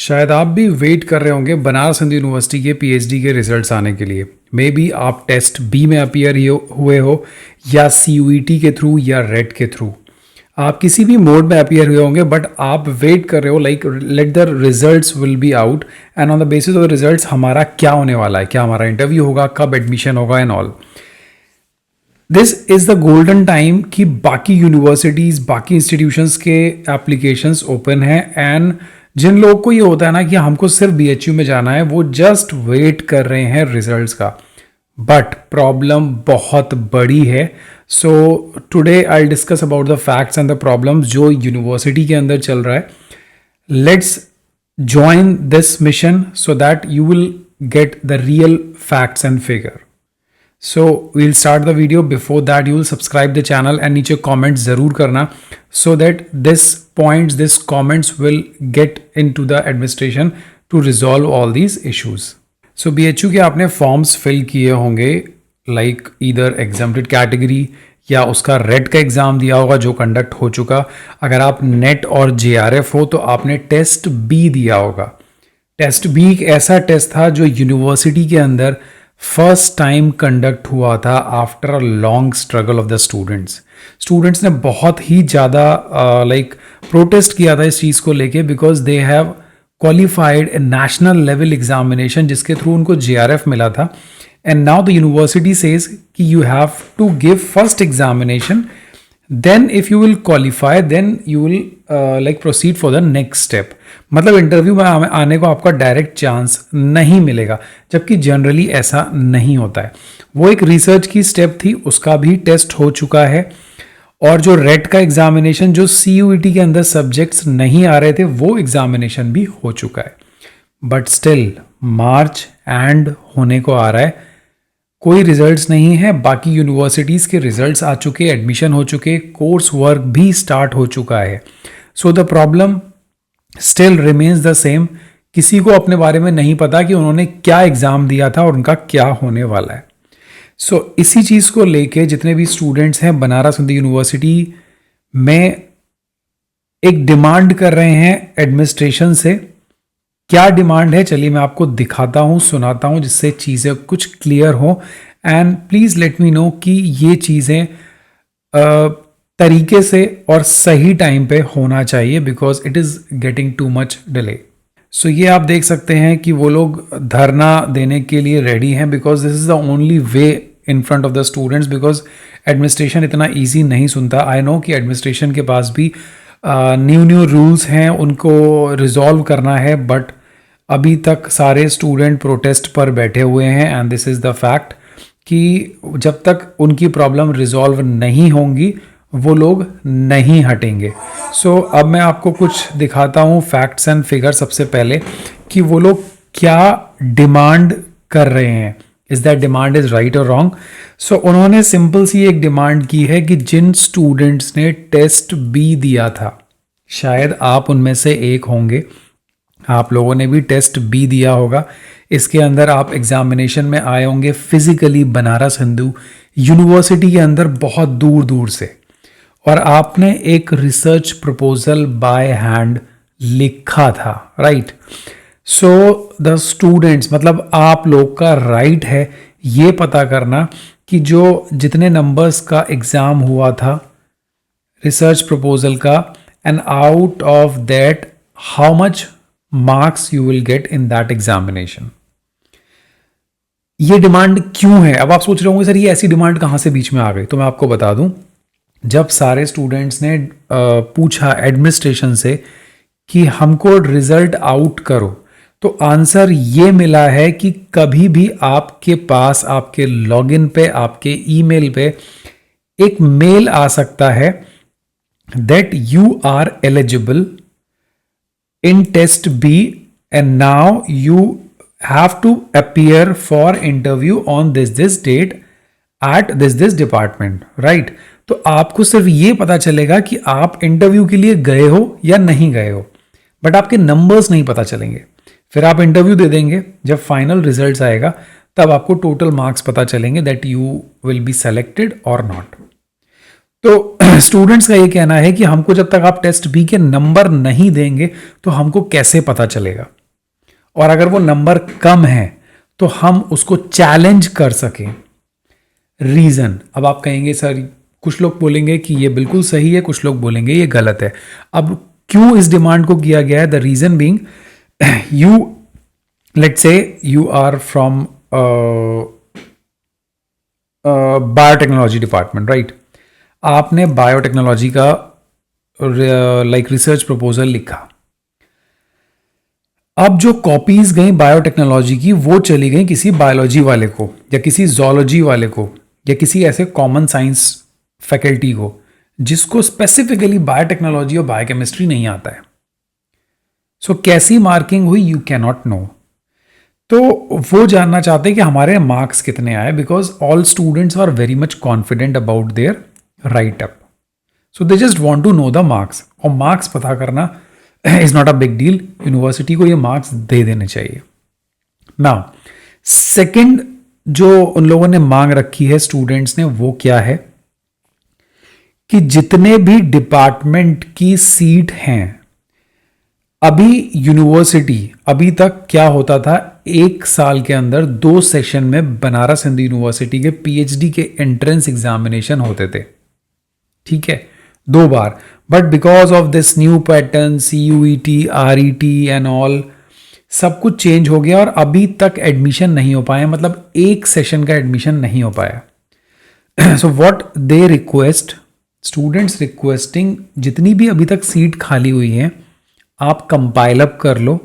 शायद आप भी वेट कर रहे होंगे बनारस हिंदू यूनिवर्सिटी के पीएचडी के रिजल्ट्स आने के लिए। मे बी आप टेस्ट बी में अपीयर हुए हो या सीयूईटी के थ्रू या रेट के थ्रू। आप किसी भी मोड में अपीयर हुए होंगे बट आप वेट कर रहे हो like let the results will be out and on the basis of the results हमारा क्या होने वाला है, क्या हमारा इंटरव्यू होगा, कब एडमिशन होगा and all. This is the golden time कि बाकी यूनिवर्सिटीज़ बाकी इंस्टीट्यूशंस के एप्लीकेशंस ओपन हैं एंड जिन लोगों को ये होता है ना कि हमको सिर्फ बीएचयू में जाना है वो जस्ट वेट कर रहे हैं रिजल्ट्स का। बट प्रॉब्लम बहुत बड़ी है। So today I discuss about the facts and the problems जो यूनिवर्सिटी के अंदर चल रहा है। Let's join this mission so that you will get the real facts and figure. So we'll start the video. Before that, you will subscribe the channel and नीचे comments ज़रूर करना so that this comments will get into the administration to resolve all these issues. So BHU के आपने forms fill किए होंगे like either exempted category या उसका rate का एग्ज़ाम दिया होगा जो कंडक्ट हो चुका। अगर आप नेट और JRF हो तो आपने टेस्ट बी दिया होगा। टेस्ट बी एक ऐसा टेस्ट था जो यूनिवर्सिटी के अंदर फर्स्ट टाइम कंडक्ट हुआ था after a long struggle of the students ने बहुत ही ज़्यादा लाइक प्रोटेस्ट किया था इस चीज़ को लेके because they have qualified a national level examination जिसके थ्रू उनको JRF मिला था and now the university says कि you have to give first examination then if you will qualify then you will like proceed for the next step. मतलब interview में आने को आपका डायरेक्ट चांस नहीं मिलेगा जबकि जनरली ऐसा नहीं होता है। वो एक रिसर्च की स्टेप थी, उसका भी टेस्ट हो चुका है और जो रेट का एग्जामिनेशन जो सीयूईटी के अंदर सब्जेक्ट्स नहीं आ रहे थे वो एग्जामिनेशन भी हो चुका है। बट स्टिल मार्च एंड होने को आ रहा है, कोई रिजल्ट्स नहीं है। बाकी यूनिवर्सिटीज़ के रिजल्ट्स आ चुके, एडमिशन हो चुके, कोर्स वर्क भी स्टार्ट हो चुका है। So the problem still remains the same. किसी को अपने बारे में नहीं पता कि उन्होंने क्या एग्ज़ाम दिया था और उनका क्या होने वाला है। सो इसी चीज़ को लेके जितने भी स्टूडेंट्स हैं बनारस हिंदू यूनिवर्सिटी में एक डिमांड कर रहे हैं एडमिनिस्ट्रेशन से। क्या डिमांड है चलिए मैं आपको दिखाता हूँ, सुनाता हूँ जिससे चीज़ें कुछ क्लियर हो and please let me know कि ये चीज़ें तरीके से और सही टाइम पे होना चाहिए because it is getting too much delay. So ये आप देख सकते हैं कि वो लोग धरना देने के लिए रेडी हैं because this is the only way in front of the students because administration इतना ईजी नहीं सुनता। आई नो कि एडमिनिस्ट्रेशन के पास भी न्यू रूल्स हैं उनको रिजॉल्व करना है बट अभी तक सारे स्टूडेंट प्रोटेस्ट पर बैठे हुए हैं and this is the fact कि जब तक उनकी प्रॉब्लम रिजॉल्व नहीं होंगी वो लोग नहीं हटेंगे। सो अब मैं आपको कुछ दिखाता हूँ फैक्ट्स एंड फिगर। सबसे पहले कि वो लोग क्या डिमांड कर रहे हैं, is that demand is right और रॉन्ग। सो उन्होंने सिंपल सी एक डिमांड की है कि जिन स्टूडेंट्स ने टेस्ट बी दिया था, शायद आप उनमें से एक होंगे, आप लोगों ने भी टेस्ट बी दिया होगा। इसके अंदर आप एग्जामिनेशन में आए होंगे फिजिकली बनारस हिंदू यूनिवर्सिटी के अंदर बहुत दूर दूर से और आपने एक रिसर्च प्रपोजल बाय हैंड लिखा था, राइट। सो द स्टूडेंट्स मतलब आप लोग का राइट है ये पता करना कि जो जितने नंबर्स का एग्ज़ाम हुआ था रिसर्च प्रपोजल का and out of that how much marks you will get in that examination. ये डिमांड क्यों है? अब आप सोच रहे होंगे सर ये ऐसी डिमांड कहाँ से बीच में आ गई। तो मैं आपको बता दूं, जब सारे स्टूडेंट्स ने पूछा एडमिनिस्ट्रेशन से कि हमको रिजल्ट आउट करो तो आंसर ये मिला है कि कभी भी आपके पास आपके लॉगिन पे आपके ईमेल पे एक मेल आ सकता है that you are eligible in test B and now you have to appear for interview on this date at this department, right? तो आपको सिर्फ ये पता चलेगा कि आप इंटरव्यू के लिए गए हो या नहीं गए हो बट आपके नंबर्स नहीं पता चलेंगे। फिर आप इंटरव्यू दे देंगे, जब फाइनल रिजल्ट्स आएगा तब आपको टोटल मार्क्स पता चलेंगे that you will be selected और नॉट। तो स्टूडेंट्स का ये कहना है कि हमको जब तक आप टेस्ट बी के नंबर नहीं देंगे तो हमको कैसे पता चलेगा, और अगर वो नंबर कम है तो हम उसको चैलेंज कर सकें। रीजन, अब आप कहेंगे सर, कुछ लोग बोलेंगे कि ये बिल्कुल सही है, कुछ लोग बोलेंगे ये गलत है। अब क्यों इस डिमांड को किया गया है? The reason being, you let's say you are from biotechnology department, right? आपने बायोटेक्नोलॉजी का लाइक रिसर्च प्रपोजल लिखा। अब जो कॉपीज गई बायोटेक्नोलॉजी की वो चली गई किसी बायोलॉजी वाले को या किसी जोलॉजी वाले को या किसी ऐसे कॉमन साइंस फैकल्टी को जिसको स्पेसिफिकली बायोटेक्नोलॉजी और बायोकेमिस्ट्री नहीं आता है। सो कैसी मार्किंग हुई, यू कैन नॉट नो। तो वो जानना चाहते हैं कि हमारे मार्क्स कितने आए, because all students are very much confident about their write up, so they just want to know the marks. और मार्क्स पता करना is not a big deal, university को ये मार्क्स दे देने चाहिए। नाउ सेकंड जो उन लोगों ने मांग रखी है स्टूडेंट्स ने, वो क्या है कि जितने भी डिपार्टमेंट की सीट हैं, अभी यूनिवर्सिटी, अभी तक क्या होता था, एक साल के अंदर 2 सेशन में बनारस हिंदू यूनिवर्सिटी के पीएचडी के एंट्रेंस एग्जामिनेशन होते थे, ठीक है, 2 बार। But because of this new pattern, CUET, RET and all, सब कुछ चेंज हो गया और अभी तक एडमिशन नहीं हो पाया, मतलब एक सेशन का एडमिशन नहीं हो पाया। So what they request, students requesting, जितनी भी अभी तक सीट खाली हुई हैं आप कंपाइल अप कर लो,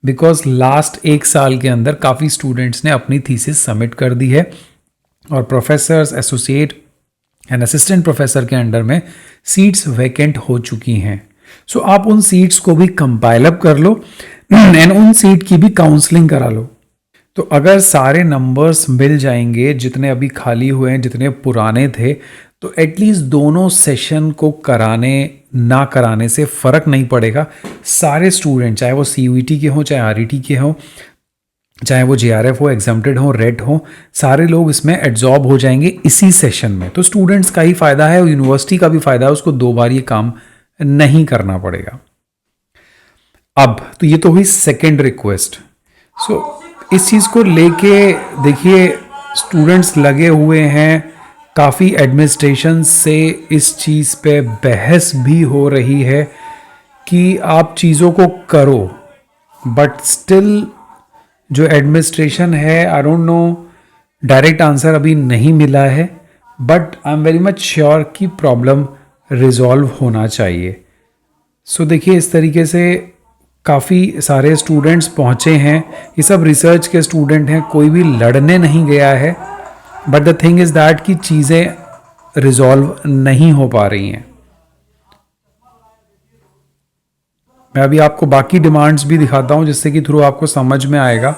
बिकॉज लास्ट 1 साल के अंदर काफ़ी स्टूडेंट्स ने अपनी थीसिस सबमिट कर दी है और professors, associate and assistant professor के अंडर में सीट्स वैकेंट हो चुकी हैं। सो आप उन सीट्स को भी कंपाइल अप कर लो एंड उन सीट की भी काउंसलिंग करा लो। तो अगर सारे नंबर्स मिल जाएंगे जितने अभी खाली हुए हैं, जितने पुराने थे, तो एटलीस्ट दोनों सेशन को कराने ना कराने से फ़र्क नहीं पड़ेगा। सारे स्टूडेंट, चाहे वो CUET के हों, चाहे RET के हों, चाहे वो JRF हो, एग्जाम्प्टेड हो, रेट हो, सारे लोग इसमें एब्जॉर्ब हो जाएंगे इसी सेशन में। तो स्टूडेंट्स का ही फ़ायदा है और यूनिवर्सिटी का भी फ़ायदा है, उसको 2 बार ये काम नहीं करना पड़ेगा। अब तो ये तो हुई सेकेंड रिक्वेस्ट। सो इस चीज़ को लेके देखिए स्टूडेंट्स लगे हुए हैं, काफ़ी एडमिनिस्ट्रेशन से इस चीज़ पे बहस भी हो रही है कि आप चीज़ों को करो, बट स्टिल जो एडमिनिस्ट्रेशन है, I don't know, direct answer अभी नहीं मिला है, but I am very much sure कि प्रॉब्लम रिजॉल्व होना चाहिए। सो देखिए इस तरीके से काफ़ी सारे स्टूडेंट्स पहुँचे हैं, ये सब रिसर्च के स्टूडेंट हैं, कोई भी लड़ने नहीं गया है, but the thing is that कि चीज़ें रिजॉल्व नहीं हो पा रही हैं। मैं अभी आपको बाकी डिमांड्स भी दिखाता हूं जिससे कि थ्रू आपको समझ में आएगा,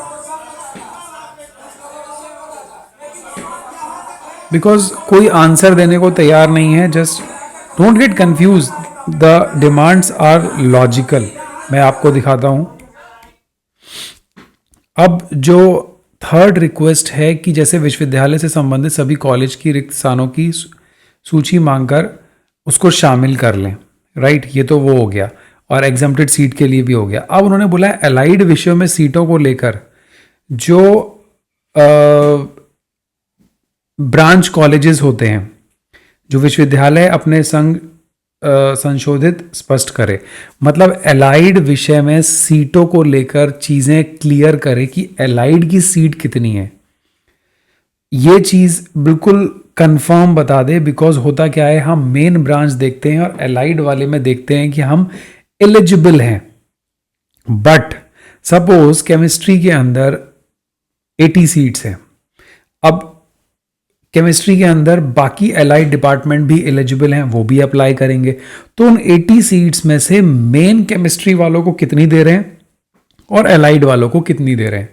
बिकॉज कोई आंसर देने को तैयार नहीं है। Just don't get confuse, the demands are logical. मैं आपको दिखाता हूं। अब जो थर्ड रिक्वेस्ट है कि जैसे विश्वविद्यालय से संबंधित सभी कॉलेज की रिक्त स्थानों की सूची मांगकर उसको शामिल कर लें, राइट, ये तो वो हो गया, और एग्जाम्प्टेड सीट के लिए भी हो गया। अब उन्होंने बोला है अलाइड विषयों में सीटों को लेकर जो ब्रांच कॉलेजेस होते हैं, जो विश्वविद्यालय अपने संग संशोधित स्पष्ट करे, मतलब एलाइड विषय में सीटों को लेकर चीज़ें क्लियर करे कि एलाइड की सीट कितनी है, ये चीज़ बिल्कुल कंफर्म बता दे। बिकॉज होता क्या है, हम मेन ब्रांच देखते हैं और एलाइड वाले में देखते हैं कि हम एलिजिबल हैं, बट सपोज केमिस्ट्री के अंदर 80 सीट्स हैं, अब केमिस्ट्री के अंदर बाकी एलाइड डिपार्टमेंट भी एलिजिबल हैं, वो भी अप्लाई करेंगे, तो उन 80 सीट्स में से मेन केमिस्ट्री वालों को कितनी दे रहे हैं और एलाइड वालों को कितनी दे रहे हैं,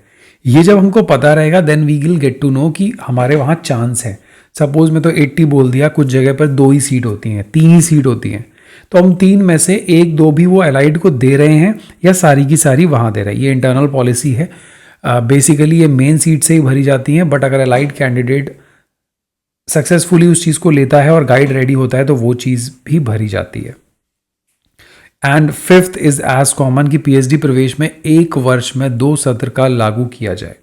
ये जब हमको पता रहेगा then we will get to know कि हमारे वहाँ चांस है। सपोज मैं तो 80 बोल दिया, कुछ जगह पर 2 ही सीट होती हैं, 3 ही सीट होती हैं, तो हम 3 में से 1-2 भी वो एलाइड को दे रहे हैं या सारी की सारी वहाँ दे रहे हैं। ये इंटरनल पॉलिसी है, बेसिकली ये मेन सीट से ही भरी जाती हैं, बट अगर एलाइड कैंडिडेट सक्सेसफुली उस चीज़ को लेता है और गाइड रेडी होता है तो वो चीज़ भी भरी जाती है। And fifth is as common कि पीएचडी प्रवेश में 1 वर्ष में 2 सत्र का लागू किया जाए।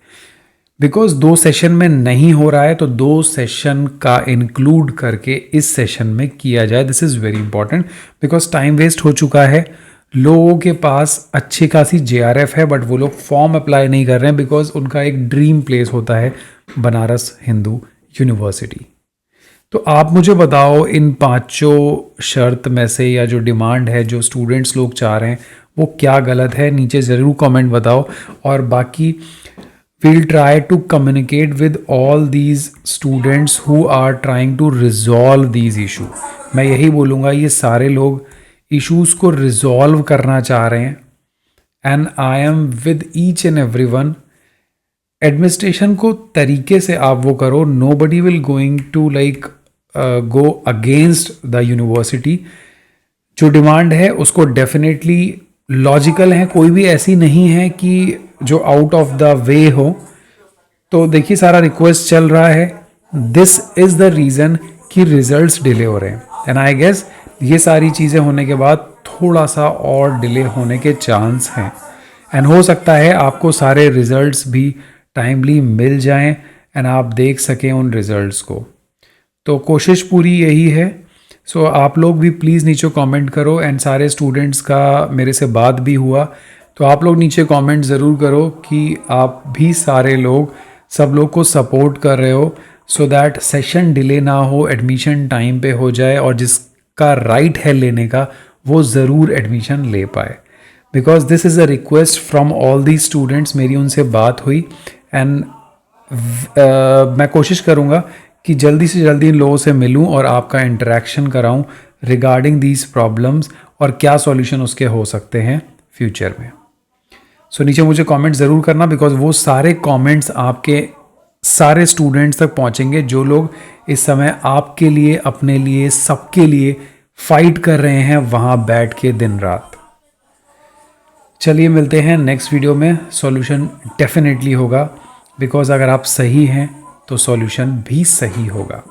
बिकॉज 2 सेशन में नहीं हो रहा है तो 2 सेशन का इंक्लूड करके इस सेशन में किया जाए। This is very important because time waste हो चुका है। लोगों के पास अच्छी खासी JRF है बट वो लोग फॉर्म अप्लाई नहीं कर रहे हैं बिकॉज उनका एक ड्रीम प्लेस होता है बनारस हिंदू यूनिवर्सिटी। तो आप मुझे बताओ इन 5 शर्त में से या जो डिमांड है जो स्टूडेंट्स लोग चाह रहे हैं वो क्या गलत है, नीचे ज़रूर कमेंट बताओ। और बाकी we'll try to communicate with all these students who are trying to resolve these issues। मैं यही बोलूँगा ये सारे लोग issues को resolve करना चाह रहे हैं and I am with each and everyone। Administration को तरीके से आप वो करो, nobody will going to like go against the university। जो डिमांड है उसको डेफिनेटली लॉजिकल है, कोई भी ऐसी नहीं है कि जो आउट ऑफ द वे हो। तो देखिए सारा रिक्वेस्ट चल रहा है, दिस इज़ द रीज़न कि रिजल्ट्स डिले हो रहे हैं। एंड आई गेस ये सारी चीज़ें होने के बाद थोड़ा सा और डिले होने के चांस हैं एंड हो सकता है आपको सारे रिजल्ट्स भी टाइमली मिल जाएं एंड आप देख सकें उन रिजल्ट्स को। तो कोशिश पूरी यही है। सो आप लोग भी प्लीज़ नीचे कमेंट करो एंड सारे स्टूडेंट्स का मेरे से बात भी हुआ तो आप लोग नीचे कमेंट ज़रूर करो कि आप भी सारे लोग सब लोग को सपोर्ट कर रहे हो सो दैट सेशन डिले ना हो, एडमिशन टाइम पे हो जाए और जिसका राइट है लेने का वो ज़रूर एडमिशन ले पाए। Because this is a request from all the students. मेरी उनसे बात हुई एंड मैं कोशिश करूँगा कि जल्दी से जल्दी इन लोगों से मिलूं और आपका इंटरेक्शन कराऊं रिगार्डिंग दीज प्रॉब्लम्स और क्या सॉल्यूशन उसके हो सकते हैं फ्यूचर में। सो नीचे मुझे कमेंट ज़रूर करना बिकॉज वो सारे कमेंट्स आपके सारे स्टूडेंट्स तक पहुंचेंगे जो लोग इस समय आपके लिए, अपने लिए, सबके लिए फाइट कर रहे हैं वहाँ बैठ के दिन रात। चलिए मिलते हैं नेक्स्ट वीडियो में। सॉल्यूशन डेफिनेटली होगा बिकॉज अगर आप सही हैं तो सॉल्यूशन भी सही होगा।